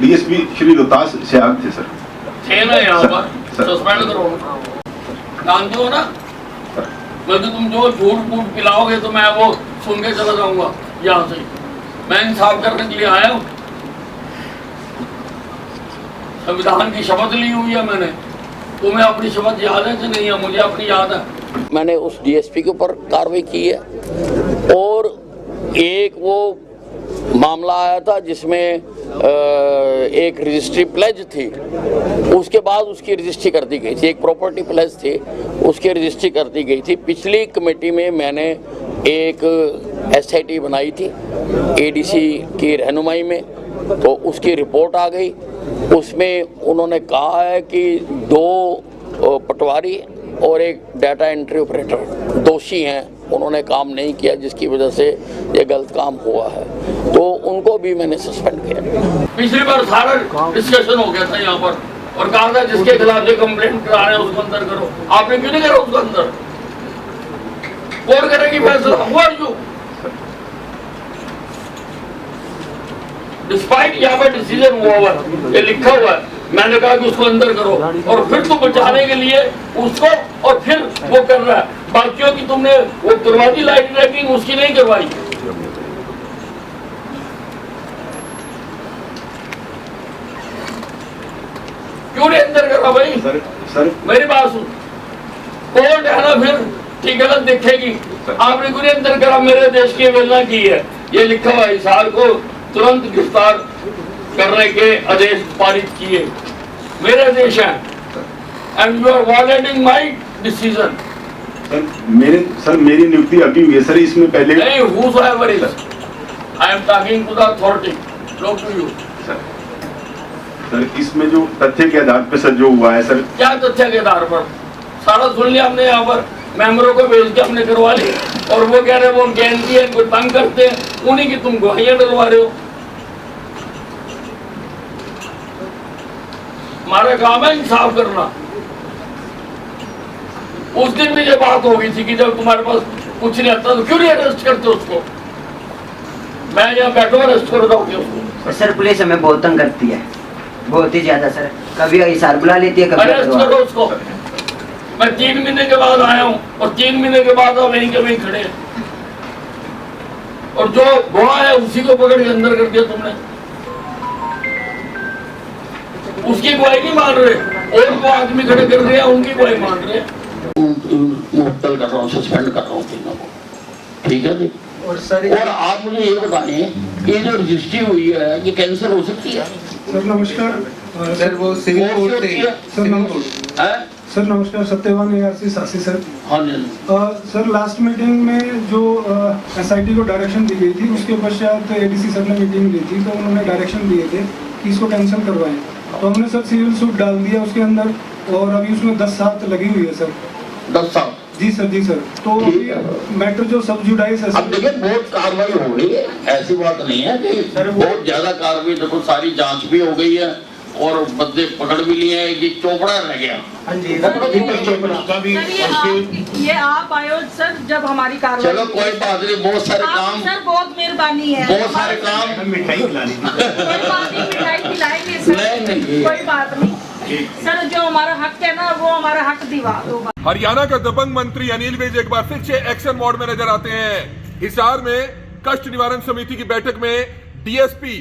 DSP Shri Rohtas Siyag थे sir. थे ना यहाँ पर, सस्पेंड करो। जानते हो ना, बल्कि तुम जो झूठ फूट पिलाओगे तो मैं वो सुन के चला जाऊंगा यहाँ से। मैं इंसाफ करने के लिए आया हूँ। संविधान की शपथ ली हुई है मैंने। तुम्हें अपनी शपथ याद है कि नहीं है? मुझे अपनी याद है। मैंने उस डीएसपी के ऊपर कार्रवाई की है और एक वो मामला आया था जिसमें एक रजिस्ट्री प्लेज थी, उसके बाद उसकी रजिस्ट्री कर दी गई थी। एक प्रॉपर्टी प्लेज थी, उसकी रजिस्ट्री कर दी गई थी। पिछली कमेटी में मैंने एक एसआईटी बनाई थी एडीसी की रहनुमाई में, तो उसकी रिपोर्ट आ गई। उसमें उन्होंने कहा है कि 2 पटवारी और एक डाटा एंट्री ऑपरेटर दोषी हैं, उन्होंने काम नहीं किया जिसकी वजह से ये गलत काम हुआ है, तो उनको भी मैंने सस्पेंड किया। पिछली बार सारा डिस्कशन हो गया था यहाँ पर और कहा था जिसके खिलाफ ये कंप्लेंट करा रहे हैं उसको अंदर करो। आपने क्यों नहीं करा उसको अंदर? कोर्ट करेगी फैसला। व्हाट यू डिस्पाइट यहाँ पर डिसीजन हुआ है, ये लिखा हुआ है। मैंने कहा कि उसको अंदर करो और फिर तुम बचाने के लिए उसको और फिर वो कर रहा है। बाकियों की तुमने वो करवा दी लाइट ट्रैकिंग, उसकी नहीं करवाई। क्यों नहीं अंदर करा भाई? सर मेरी बात सुन, कोर्ट है ना फिर ठीक गलत देखेगी। आपने क्यों नहीं अंदर करा? मेरे देश की अवहेलना की है, ये लिखा हुआ है। हिसार को तुरंत गिरफ्तार करने के आदेश पारित किए। मेरा देश है and you are violating my decision. Sir मेरी नियुक्ति अभी हुई है सर, इसमें पहले नहीं, whosoever is, I am talking to the authority, not to you. Sir इसमें जो तथ्य के आधार पर सर जो हुआ है सर। क्या तथ्य के आधार पर? सारा सुन लिया हमने। यहाँ पर मेंबरों को भेज के हमने करवा ली और वो कह रहे वो ज्ञानती है, इनको तंग करते हैं, उन्हीं की तुम गवाहियां डलवा रहे हो। हमारा काम है इंसाफ करना। उस दिन भी ये बात हो गई थी कि जब तुम्हारे पास कुछ नहीं आता तो क्यों नहीं अरेस्ट करते उसको? मैं यहाँ बैठो, अरेस्ट कर दोगे उसको। सर पुलिस हमें बहुत तंग करती है, बहुत ही ज्यादा सर। कभी हिसार बुला लेती है, कभी अरेस्ट करो उसको। मैं 3 महीने के बाद आया हूँ और 3 महीने के बाद अब वहीं के वहीं खड़े हैं और जो गवाह है उसी को पकड़ के अंदर कर दिया तुमने। उसकी गवाही नहीं मान रहे और वो आदमी खड़े कर रहे हैं, उनकी गवाही मान रहे हैं। मुअत्तल कर रहा हूँ, सस्पेंड कर रहा हूँ तीनों को, ठीक है जी। और आप मुझे ये बताएं कि ये जो रजिस्ट्री हुई है ये कैंसिल हो सकती है? सर नमस्कार। सर वो सिविल कोर्ट से सर नमस्कार, सत्यवान ARC सासी सर। हाँ जी। सर लास्ट मीटिंग में जो SIT को डायरेक्शन दी गई थी उसके पश्चात ADC सर ने मीटिंग दी थी, तो उन्होंने डायरेक्शन दिए थे कि इसको कैंसिल करवाएं। तो हमने सर सिविल सूट डाल दिया उसके अंदर और अभी उसमें 10 साल लगी हुई है सर। 10 साल? जी सर, जी सर। तो मैटर जो सब जुडाइस है। अब देखिए बहुत कार्रवाई हो गई है, ऐसी बात नहीं है कि बहुत ज्यादा कार्रवाई। देखो सारी जांच भी हो गई है और बंदे पकड़ भी लिए हैं, ये चोपड़ा रह गया। हाँ जी, ये आप आयो सर जब हमारी कार्रवाई। चलो कोई बात नहीं, बहुत सारे काम सर, बहुत मेहरबानी है। बहुत सारे काम मिठाई खिलानी। कोई बात नहीं, मिठाई खिलाएंगे सर। नहीं। कोई बात नहीं सर, जो हमारा हक है ना वो हमारा हक दिवा दो। हरियाणा का दबंग मंत्री अनिल विज एक बार फिर से एक्शन मोड में नजर आते हैं। हिसार में कष्ट निवारण समिति की बैठक में डीएसपी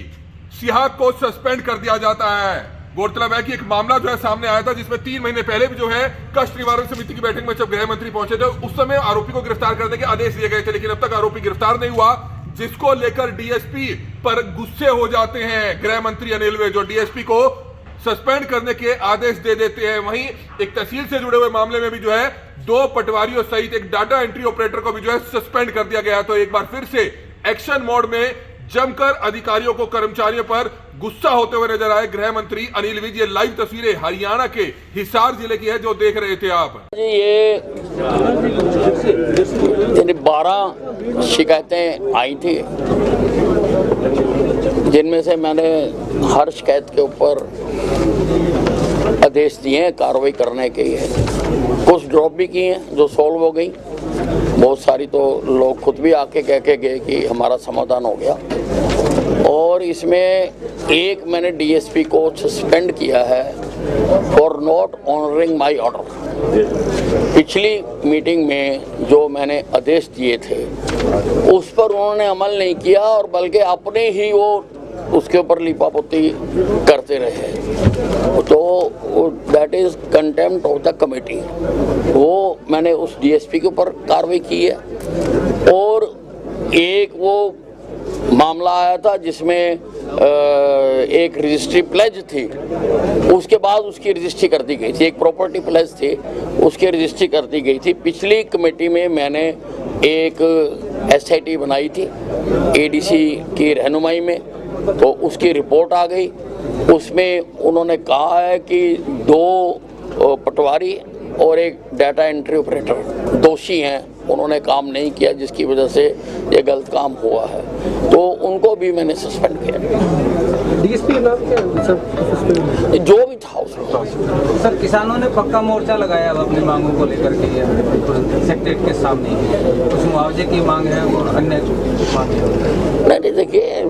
सिहाग को सस्पेंड कर दिया जाता है। गौरतलब है कि एक मामला जो है सामने आया था जिसमें 3 महीने पहले भी जो है कष्ट निवारण समिति की बैठक में जब गृह मंत्री पहुंचे थे उस समय आरोपी को गिरफ्तार करने के आदेश दिए गए थे, लेकिन अब तक आरोपी गिरफ्तार नहीं हुआ, जिसको लेकर डीएसपी पर गुस्से हो जाते हैं गृह मंत्री अनिल विज, जो डीएसपी को सस्पेंड करने के आदेश दे देते हैं। वहीं एक तहसील से जुड़े हुए मामले में भी जो है 2 पटवारियों सहित एक डाटा एंट्री ऑपरेटर को भी जो है सस्पेंड कर दिया गया। तो एक बार फिर से एक्शन मोड में जमकर अधिकारियों को कर्मचारियों पर गुस्सा होते हुए नजर आए गृह मंत्री अनिल विज। ये लाइव तस्वीरें हरियाणा के हिसार जिले की है जो देख रहे थे आप। ये 12 शिकायतें आई थी जिनमें से मैंने हर शिकायत के ऊपर आदेश दिए हैं कार्रवाई करने के लिए। कुछ ड्रॉप भी किए हैं जो सॉल्व हो गई, बहुत सारी तो लोग खुद भी आके कह के गए कि हमारा समाधान हो गया। और इसमें एक मैंने डीएसपी को सस्पेंड किया है for not honouring my order. पिछली मीटिंग में जो मैंने आदेश दिए थे उस पर उन्होंने अमल नहीं किया और बल्कि अपने ही वो उसके ऊपर लिपापोती करते रहे, तो that is contempt of the committee. वो मैंने उस डीएसपी के ऊपर कार्रवाई की है। और एक वो मामला आया था जिसमें एक रजिस्ट्री प्लेज थी, उसके बाद उसकी रजिस्ट्री कर दी गई थी। एक प्रॉपर्टी प्लेज थी, उसकी रजिस्ट्री कर दी गई थी। पिछली कमेटी में मैंने एक एसआईटी बनाई थी एडीसी की रहनुमाई में, तो उसकी रिपोर्ट आ गई। उसमें उन्होंने कहा है कि 2 पटवारी और एक डाटा एंट्री ऑपरेटर दोषी हैं, उन्होंने काम नहीं किया जिसकी वजह से ये गलत काम हुआ है, तो उनको भी मैंने सस्पेंड किया। डीएसपी का नाम क्या है सर? जो भी था उसमें। सर, किसानों ने पक्का मोर्चा लगाया अब अपनी मांगों को लेकर के सेक्रेटरीट के सामने, कुछ मुआवजे की मांग है और अन्य मांग। नहीं, देखिए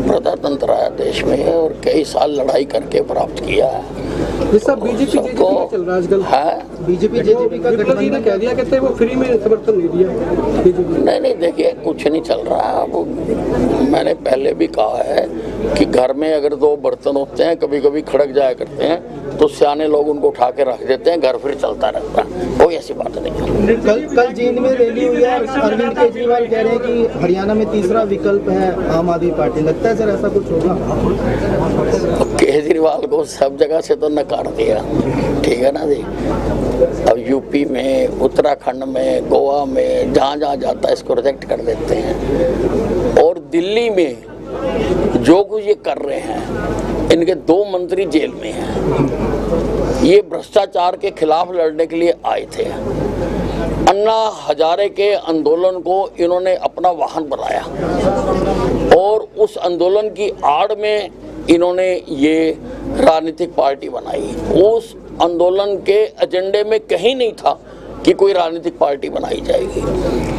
प्रजातंत्र है देश में और कई साल लड़ाई करके प्राप्त किया है। ये सब बीजेपी का चल रहा है आजकल है। बीजेपी जेजेपी का गठबंधन कह दिया, कहते हैं वो फ्री में समर्थन नहीं दिया बीजेपी। नहीं, देखिए कुछ नहीं चल रहा है। वो मैंने पहले भी कहा है कि घर में अगर 2 बर्तन होते हैं कभी कभी खड़क जाया करते हैं, तो सियाने लोग उनको उठा के रख देते हैं, घर फिर चलता रहता है। कोई ऐसी बात नहीं। कल जींद में रैली हुई है, अरविंद केजरीवाल कह रहे हैं कि हरियाणा में तीसरा विकल्प है आम आदमी पार्टी। लगता है सर ऐसा कुछ होगा? केजरीवाल को सब जगह से तो नकार दिया, ठीक है ना जी। अब यूपी में, उत्तराखंड में, गोवा में, जहाँ जहाँ जाता है इसको रिजेक्ट कर देते हैं। और दिल्ली में जो कुछ ये कर रहे हैं, इनके 2 मंत्री जेल में हैं। ये भ्रष्टाचार के खिलाफ लड़ने के लिए आए थे। अन्ना हजारे के आंदोलन को इन्होंने अपना वाहन बनाया और उस आंदोलन की आड़ में इन्होंने ये राजनीतिक पार्टी बनाई। उस आंदोलन के एजेंडे में कहीं नहीं था कि कोई राजनीतिक पार्टी बनाई जाएगी।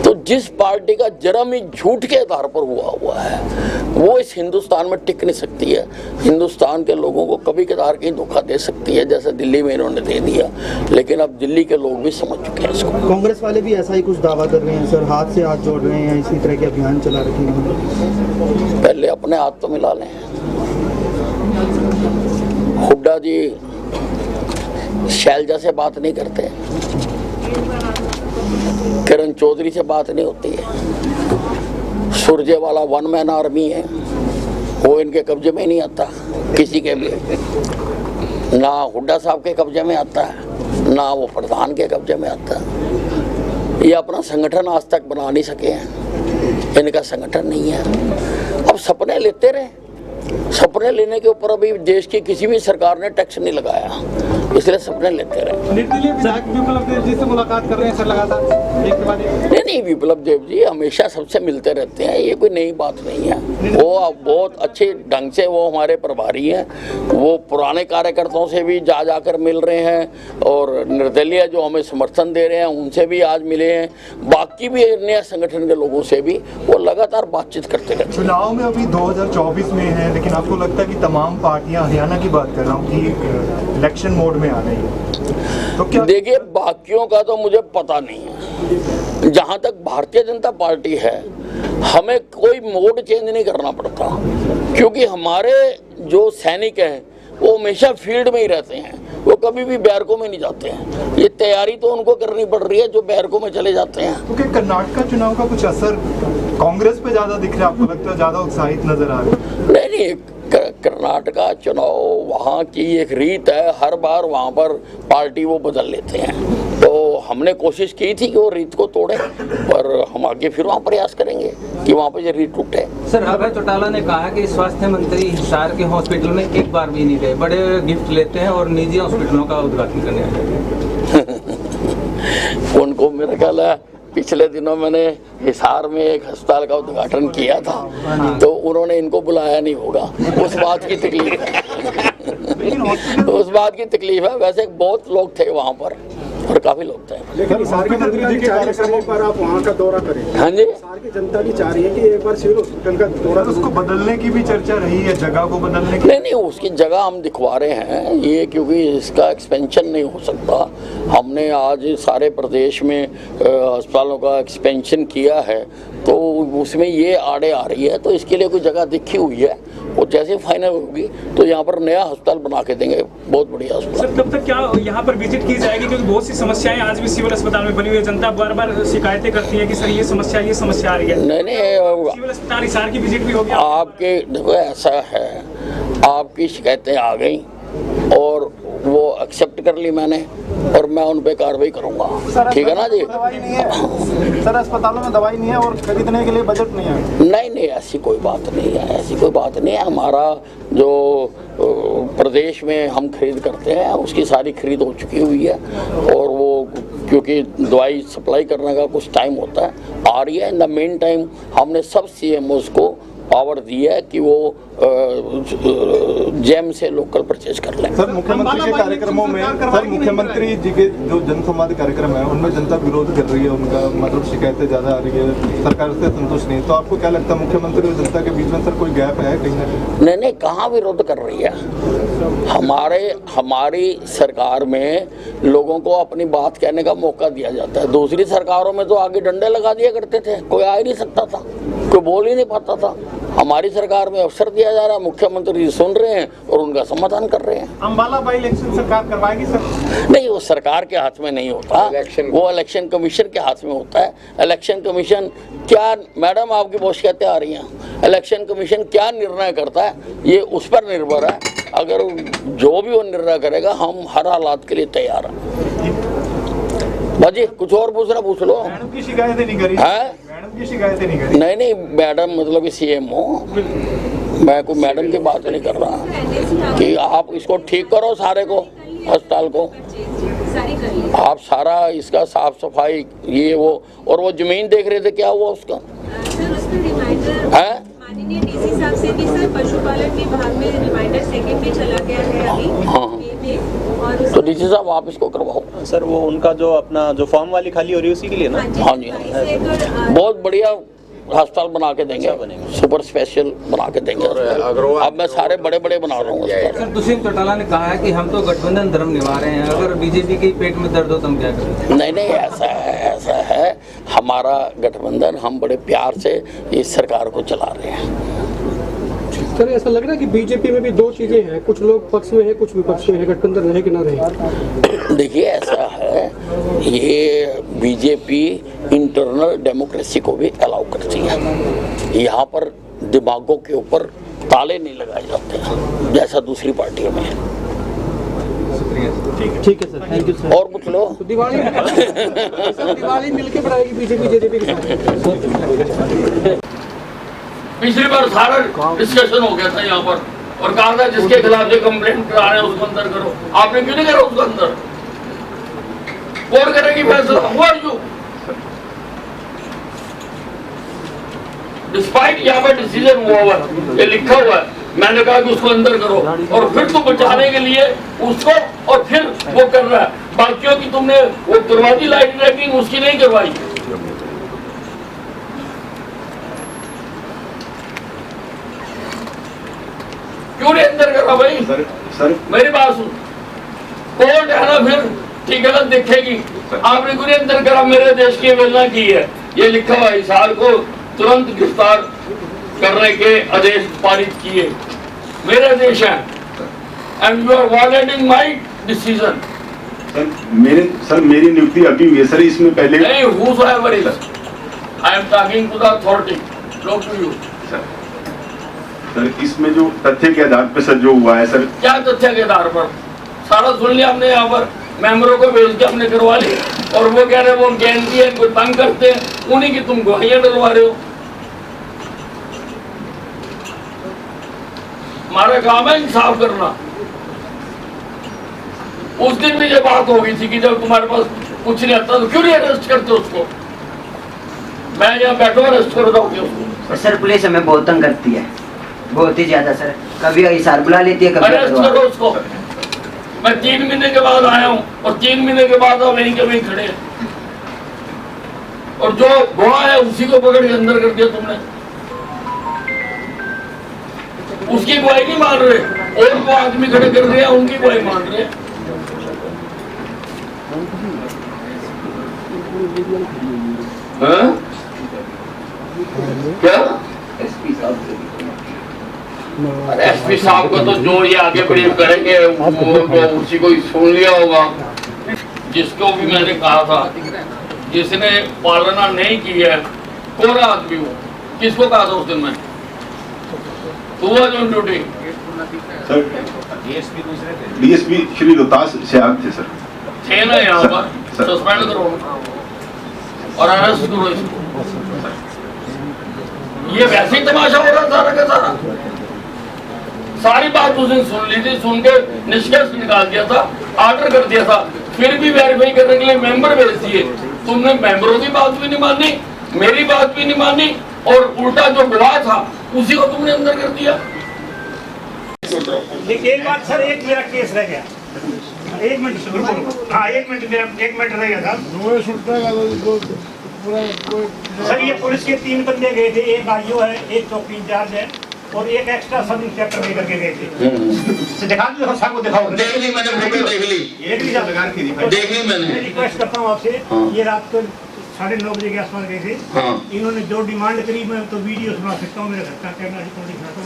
तो जिस पार्टी का जरा भी झूठ के आधार पर हुआ है वो इस हिंदुस्तान में टिक नहीं सकती है। हिंदुस्तान के लोगों को कभी कभार कहीं धोखा दे सकती है, जैसे दिल्ली में इन्होंने दे दिया, लेकिन अब दिल्ली के लोग भी समझ चुके हैं इसको। कांग्रेस वाले भी ऐसा ही कुछ दावा कर रहे हैं सर, हाथ से हाथ जोड़ रहे हैं, इसी तरह के अभियान चला रखे हैं। पहले अपने हाथ तो मिला लें। हुड्डा जी शैलजा से बात नहीं करते, किरण चौधरी से बात नहीं होती है, सुरजेवाला 1 मैन आर्मी है, वो इनके कब्जे में नहीं आता किसी के भी, ना हुड्डा साहब के कब्जे में आता है, ना वो प्रधान के कब्जे में आता है। ये अपना संगठन आज तक बना नहीं सके हैं, इनका संगठन नहीं है। अब सपने लेते रहे, सपने लेने के ऊपर अभी देश की किसी भी सरकार ने टैक्स नहीं लगाया, इसलिए सपने लेते रहे। विप्लव देव जी से मुलाकात कर रहे हैं सर लगातार? नहीं, विप्लव देव जी हमेशा सबसे मिलते रहते हैं, ये कोई नई बात नहीं है। वो बहुत अच्छे ढंग से वो हमारे प्रभारी हैं, वो पुराने कार्यकर्ताओं से भी जाकर मिल रहे हैं और निर्दलीय जो हमें समर्थन दे रहे हैं उनसे भी आज मिले हैं, बाकी भी नया संगठन के लोगों से भी वो लगातार बातचीत करते रहते हैं। चुनाव में अभी 2024 में है, लेकिन आपको लगता है कि तमाम पार्टियां, हरियाणा की बात कर रहा हूँ, कि इलेक्शन मोड में आ रही है, तो क्या? देखिए बाकियों का तो मुझे पता नहीं है, जहाँ तक भारतीय जनता पार्टी है हमें कोई मोड चेंज नहीं करना पड़ता, क्योंकि हमारे जो सैनिक हैं वो हमेशा फील्ड में ही रहते हैं, वो कभी भी बैरकों में नहीं जाते हैं। ये तैयारी तो उनको करनी पड़ रही है जो बैरकों में चले जाते हैं। क्योंकि कर्नाटक चुनाव का कुछ असर कांग्रेस पे ज्यादा दिख रहा है, आपको लगता है ज्यादा उत्साहित नजर आ रहा है? नहीं, कर्नाटका चुनाव वहाँ की एक रीत है, हर बार वहाँ पर पार्टी वो बदल लेते हैं, तो हमने कोशिश की थी कि वो रीत को तोड़े, पर हम आगे फिर वहाँ प्रयास करेंगे कि वहाँ पर ये रीत टूटे। सर, अभय चौटाला ने कहा कि स्वास्थ्य मंत्री हिसार के हॉस्पिटल में एक बार भी नहीं गए, बड़े गिफ्ट लेते हैं और निजी हॉस्पिटलों का उद्घाटन करने आते हैं। उनको मेरा ख्याल है पिछले दिनों मैंने हिसार में एक अस्पताल का उद्घाटन किया था, तो उन्होंने इनको बुलाया नहीं होगा, उस बात की तकलीफ है। उस बात की तकलीफ है, वैसे बहुत लोग थे वहाँ पर, और काफी लोग थे। लेकिन हिसार के मंत्री जी के कार्यक्रमों पर आप वहाँ का दौरा करें। हाँ जी, हिसार की जनता भी चाह रही है कि एक बार सिविल हॉस्पिटल का दौरा। उसको बदलने की भी चर्चा रही है, जगह को बदलने की। नहीं, उसकी जगह हम दिखवा रहे हैं ये, क्योंकि इसका एक्सपेंशन नहीं हो सकता। हमने आज सारे प्रदेश में अस्पतालों का एक्सपेंशन किया है, तो उसमें ये आड़े आ रही है, तो इसके लिए कोई जगह दिखी हुई है, वो जैसे फाइनल होगी तो यहाँ पर नया अस्पताल बना के देंगे, बहुत बढ़िया अस्पताल। सर, तब तक क्या यहाँ पर विजिट की जाएगी, क्योंकि बहुत सी समस्याएं आज भी सिविल अस्पताल में बनी हुई है, जनता बार बार शिकायतें करती है कि सर ये समस्या आ रही है। नहीं, सिविल अस्पताल हिसार की विजिट भी होगी आपके, देखो ऐसा है, आपकी शिकायतें आ गई और वो एक्सेप्ट कर ली मैंने, और मैं उन पे कार्रवाई करूंगा, ठीक है ना जी। दवाई नहीं है सर, अस्पतालों में दवाई नहीं है और खरीदने के लिए बजट नहीं है। नहीं, ऐसी कोई बात नहीं है, ऐसी कोई बात नहीं है। हमारा जो प्रदेश में हम खरीद करते हैं उसकी सारी खरीद हो चुकी हुई है, और वो क्योंकि दवाई सप्लाई करने का कुछ टाइम होता है, आ रही है। इन द मेन टाइम हमने सब CMOs को पावर दी है कि वो जेम से लोकल परचेज कर लें। सर, मुख्यमंत्री के कार्यक्रमों में, सर मुख्यमंत्री जी के जो जनसंवाद कार्यक्रम है उनमें जनता विरोध कर रही है, उनका मतलब शिकायतें ज़्यादा आ रही है, सरकार से संतुष्ट नहीं। तो आपको क्या लगता है मुख्यमंत्री और जनता के बीच में सर कोई गैप है कहीं ना कहीं? नहीं, कहाँ विरोध कर रही है। हमारी सरकार में लोगों को अपनी बात कहने का मौका दिया जाता है। दूसरी सरकारों में तो आगे डंडे लगा दिया करते थे, कोई आ ही नहीं सकता था, कोई बोल ही नहीं पाता था। हमारी सरकार में अवसर दिया जा रहा है, मुख्यमंत्री सुन रहे हैं और उनका समाधान कर रहे हैं। अम्बाला बाई इलेक्शन सरकार करवाएगी सर? नहीं, वो सरकार के हाथ में नहीं होता, वो इलेक्शन कमीशन के हाथ में होता है। इलेक्शन कमीशन क्या, मैडम आपकी बहुत शिकायतें आ रही हैं, इलेक्शन कमीशन क्या निर्णय करता है ये उस पर निर्भर है। अगर जो भी वो निर्णय करेगा हम हर हालात के लिए तैयार हैं। बाजी कुछ और पूछ लो। मैडम की शिकायतें नहीं करी है? मैडम की शिकायतें नहीं करी? नहीं, मैडम मतलब CMO, मैं कोई मैडम की बात नहीं कर रहा कि आप इसको ठीक करो, सारे को, अस्पताल को आप सारा इसका साफ सफाई ये वो, और वो जमीन देख रहे थे, क्या हुआ उसका? है माननीय DC साहब से कि सर पशुपालन विभाग में रिमाइंडर सेकंड में चला गया है अभी। हाँ, और तो DC साहब आप इसको करवाओ। सर, वो उनका जो अपना जो फॉर्म वाली खाली हो रही है उसी के लिए ना? हाँ जी, बहुत बढ़िया अस्पताल बना के देंगे, सुपर स्पेशल बना के देंगे। अब मैं सारे बड़े बना रहा हूँ। सर, दुष्यंत चौटाला ने कहा है कि हम तो गठबंधन धर्म निभा रहे हैं, अगर बीजेपी के पेट में दर्द हो तो हम क्या करें? नहीं, ऐसा है हमारा गठबंधन, हम बड़े प्यार से इस सरकार को चला रहे हैं। सर, ऐसा लग रहा है कि बीजेपी में भी दो चीजें हैं, कुछ लोग पक्ष में है, कुछ विपक्ष में है, गठबंधन रहे कि ना रहे? देखिए, ऐसा है, ये बीजेपी इंटरनल डेमोक्रेसी को भी अलाउ करती है। यहाँ पर दिमागों के ऊपर ताले नहीं लगाए जाते हैं जैसा दूसरी पार्टियों में है। ठीक है सर, थैंक यू सर। और कुछ लो। तो दिवाली मिलके बढ़ाएगी बीजेपी जेजेपी के साथ। पिछली बार सारा डिस्कशन हो गया था यहाँ पर, और कहा था जिसके खिलाफ जो कंप्लेंट करा रहे हैं उसको अंदर करो। आपने क्यों नहीं करा उसको अंदर? कोर्ट करेगी फैसला। हुआ जो डिस्पाइट यहाँ पर डिसीजन हुआ हुआ है, ये लिखा हुआ है, मैंने कहा कि उसको अंदर करो, और फिर तुम बचाने के लिए उसको, और फिर वो कर रहा है। बाकियों की तुमने वो करवा दी लाइट ट्रैकिंग, उसकी नहीं करवाई। क्यों नहीं अंदर करा भाई? सर मेरी बात सुन, कोर्ट है ना, फिर ठीक है देखेगी। आपने क्यों नहीं अंदर करा? मेरे देश की अवहेलना की है, ये लिखा हुआ है, हिसार को तुरंत गिरफ्तार करने के आदेश पारित किए। मेरे देश है, and you are violating my decision. Sir मेरी नियुक्ति अभी हुई है सर, इसमें पहले नहीं, whosoever is, I am talking to the authority, not to you. Sir इसमें जो तथ्य के आधार पर सर जो हुआ है सर, क्या तथ्य के आधार पर? सारा सुन लिया हमने, यहाँ पर मेंबरों को भेज के हमने करवा ली, और वो कह रहे हैं वो गैंती है, इनको तंग करते हैं, उन्हीं की तुम गवाहियां डलवा रहे हो। हमारा काम है इंसाफ करना। उस दिन भी ये बात हो गई थी कि जब तुम्हारे पास कुछ नहीं आता तो क्यों नहीं अरेस्ट करते उसको? मैं यहाँ बैठो, अरेस्ट कर दोगे उसको। सर, पुलिस हमें बहुत तंग करती है, बहुत ही ज्यादा सर। कभी हिसार बुला लेती है, कभी अरेस्ट करो उसको। मैं 3 महीने के बाद आया हूँ और 3 महीने के बाद आप वहीं के वहीं खड़े हैं, और जो गवाह है उसी को पकड़ के अंदर कर दिया तुमने। उसकी गवाही नहीं मान रहे, और वो आदमी खड़े कर रहे हैं उनकी गवाही मान रहे हैं। हाँ? क्या एसपी साहब को तो जो ये आगे ब्रीफ करेंगे वो तो उसी को ही सुन लिया होगा। जिसको भी मैंने कहा था, जिसने पालना नहीं की है, कोरा आदमी हो, किसको कहा था उस दिन में? तू हुआ जो duty sir DSP Shri Rohtas Siyag थे सर। थे ना यहाँ पर, सस्पेंड करो और अरेस्ट करो इसको। ये वैसे ही तमाशा हो रहा सारा का सारा। सारी बात उसने सुन ली थी, सुन के निष्कर्ष निकाल दिया था, ऑर्डर कर दिया था, फिर भी वेरीफाई करने के लिए मेंबर भेज दिए। तुमने मेंबरों की बात भी नहीं मानी, मेरी बात भी नहीं मानी, और उल्टा जो गवाह था उसी को तुमने अंदर कर दिया। एक बात सर, एक मेरा केस रह गया, 1 मिनट। हाँ 1 मिनट, मेरा 1 मिनट रह गया था सर। ये पुलिस के 3 बंदे गए थे, एक आईओ है, एक चौकी इंचार्ज है और एक एक्स्ट्रा सब इंस्पेक्टर लेकर के गए थे। दिखा दो सबको, दिखाओ। देख ली मैंने, फोटो देख ली, देख ली मैंने। रिक्वेस्ट करता हूँ आपसे, ये रात को 9:30 बजे के आसपास गए थे। इन्होंने जो डिमांड करी, मैं तो वीडियो सुना सकता हूँ, मेरे घर का कैमरा दिखाता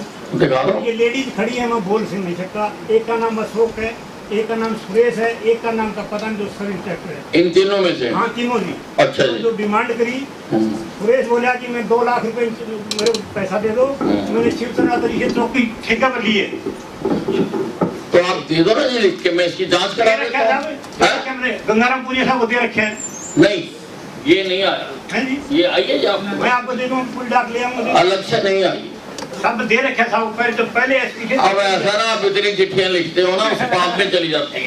हूँ। ये लेडीज खड़ी है, मैं बोल नहीं सकता। एक का नाम अशोक है, एक का नाम सुरेश है, एक का नाम का पता नहीं, जो सब इंस्पेक्टर है। इन तीनों में से? हाँ तीनों जी। अच्छा जी। जो डिमांड करी, सुरेश बोला कि मैं 2 लाख रुपए मेरे को पैसा दे दो। मैंने शिवसेना तरीके चौकी ठेका पर लिए। तो आप दे दो ना जी लिख के, मैं इसकी जांच करा देता हूं। गंगाराम पुलिस साहब को दे रखे हैं। नहीं ये नहीं आया है जी, ये आइए जी आप। मैं आपको दे दूँ, फुल डाक ले आऊंगा। अलग से नहीं आई, सब दे रखे साहब, पहले तो पहले एसपी। अब ऐसा ना, आप इतनी चिट्ठियां लिखते हो ना, उस पाप में चली जाती है।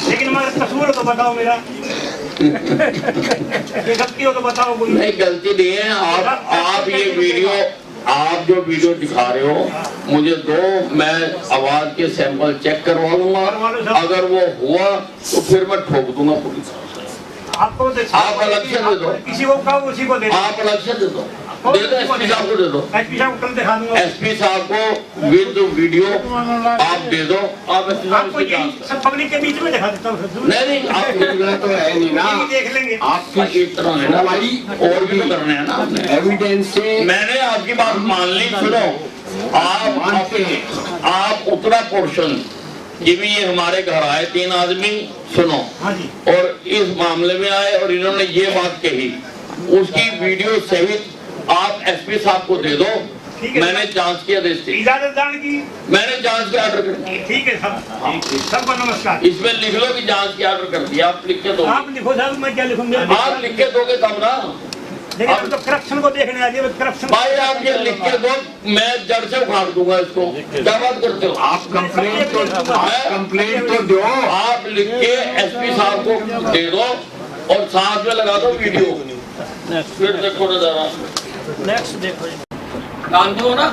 लेकिन मगर कसूर तो बताओ मेरा, गलती हो तो बताओ। नहीं गलती नहीं है। आप ये वीडियो, आप जो वीडियो दिखा रहे हो मुझे दो, मैं आवाज के सैंपल चेक करवा लूंगा। अगर वो हुआ तो फिर मैं ठोक दूंगा पुलिस। आपको आप अलग से दे दो, किसी को कहो उसी को दे दो। आप अलग से दे दो, दे दो एसपी साहब को दे दो। एसपी साहब को दिखा दूंगा। एसपी साहब को विद वीडियो आप दे दो। आप आपको यही सब पब्लिक के बीच में दिखा देता हूँ। नहीं आप तो है नहीं ना, देख लेंगे। आपकी एक तरह है ना भाई, और भी करने हैं ना एविडेंस से। मैंने आपकी बात मान ली। सुनो, आप उतरा पोर्शन जी भी, ये हमारे घर आए 3 आदमी, सुनो, और इस मामले में आए और इन्होंने ये बात कही, उसकी वीडियो सहित आप एसपी साहब को दे दो। मैंने जांच की आदेश दी, इजाजत दान की, मैंने जांच के ऑर्डर कर दिया। ठीक है साहब, सबको नमस्कार। इसमें लिख लो कि जांच की ऑर्डर कर दिया। आप लिख के दो। आप लिखो साहब, मैं क्या लिखूंगा? आप लिख के दोगे तब ना। लेकिन हम तो करप्शन को देखने आ रही है। करप्शन भाई आप ये लिख के दो, मैं जड़ से उखाड़ दूंगा इसको। क्या बात करते हो आप? कंप्लेंट तो दो। आप लिख के एसपी साहब को दे दो और साथ में लगा दो वीडियो। फिर देखो ना जरा, नेक्स्ट देखो। जानते हो ना,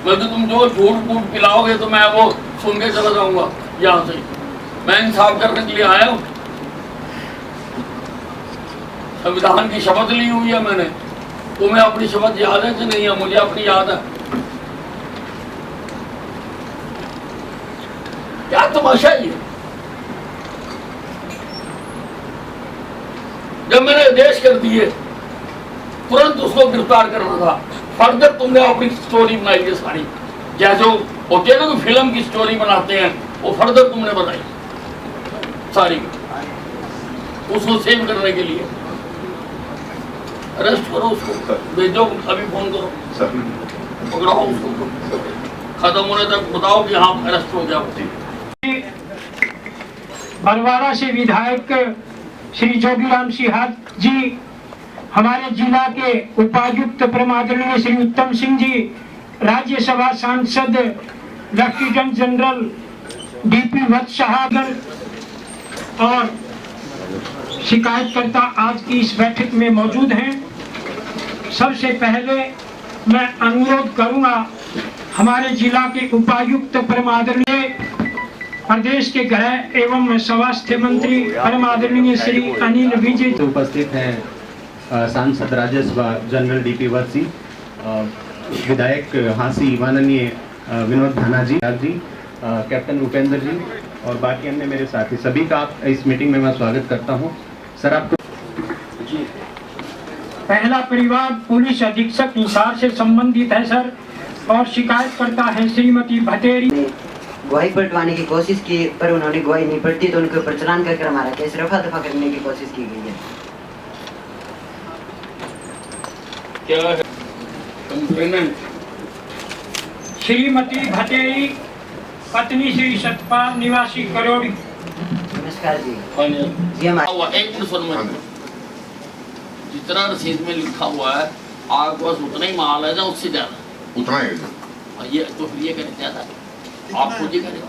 मैं तो तुम जो झूठ फूट पिलाओगे तो मैं वो सुन के चला जाऊंगा यहाँ से। मैं इंसाफ करने के लिए आया हूँ। संविधान की शपथ ली हुई है मैंने। तुम्हें अपनी शपथ याद है कि नहीं है? मुझे अपनी याद है। क्या तमाशा है ये? जब मैंने आदेश कर दिए तुरंत उसको गिरफ्तार करना था। फर्दर तुमने अपनी स्टोरी बनाई है सारी, जैसे होती है ना कि फिल्म की स्टोरी बनाते हैं, वो फर्दर तुमने बनाई सारी, उसको सेव करने के लिए। अरेस्ट करो उसको, भेजो, अभी फोन करो, पकड़ाओ उसको, खत्म होने तक बताओ कि हाँ अरेस्ट हो गया। बरवाड़ा से विधायक श्री जोगीराम सिहाग जी, हमारे जिला के उपायुक्त प्रमादरणीय श्री उत्तम सिंह जी, राज्यसभा सांसद लेफ्टिनेंट जनरल डीपी वत्स साहब और शिकायतकर्ता आज की इस बैठक में मौजूद हैं। सबसे पहले मैं अनुरोध करूंगा हमारे जिला के उपायुक्त परम आदरणीय प्रदेश के गृह एवं स्वास्थ्य मंत्री परम आदरणीय श्री अनिल विजय उपस्थित हैं सांसद राज्यसभा जनरल डीपी वर्सी, विधायक हांसी माननीय विनोद धाना जी, कैप्टन उपेंद्र जी और बाकी अन्य मेरे साथी सभी का इस मीटिंग में मैं स्वागत करता हूं। सर आपको पहला परिवार पुलिस अधीक्षक हिसार से संबंधित है सर, और शिकायत करता है श्रीमती भटेरी। गवाही पलटवाने की कोशिश की पर उन्होंने गवाही नहीं पलटी तो उनके ऊपर चलान कर हमारा केस रफा दफा करने की कोशिश की गई है। क्या है कंप्लेनेंट? श्रीमती भटेरी पत्नी श्री सतपाल निवासी करोड़ी। नमस्कार जी। जी हमारा एक मिनट सुनो, जितना रसीद में लिखा हुआ है आपके पास उतना ही माल है या उससे ज्यादा? उतना ही है। ये तो फिर ये करें ज्यादा आप खुद ही करें।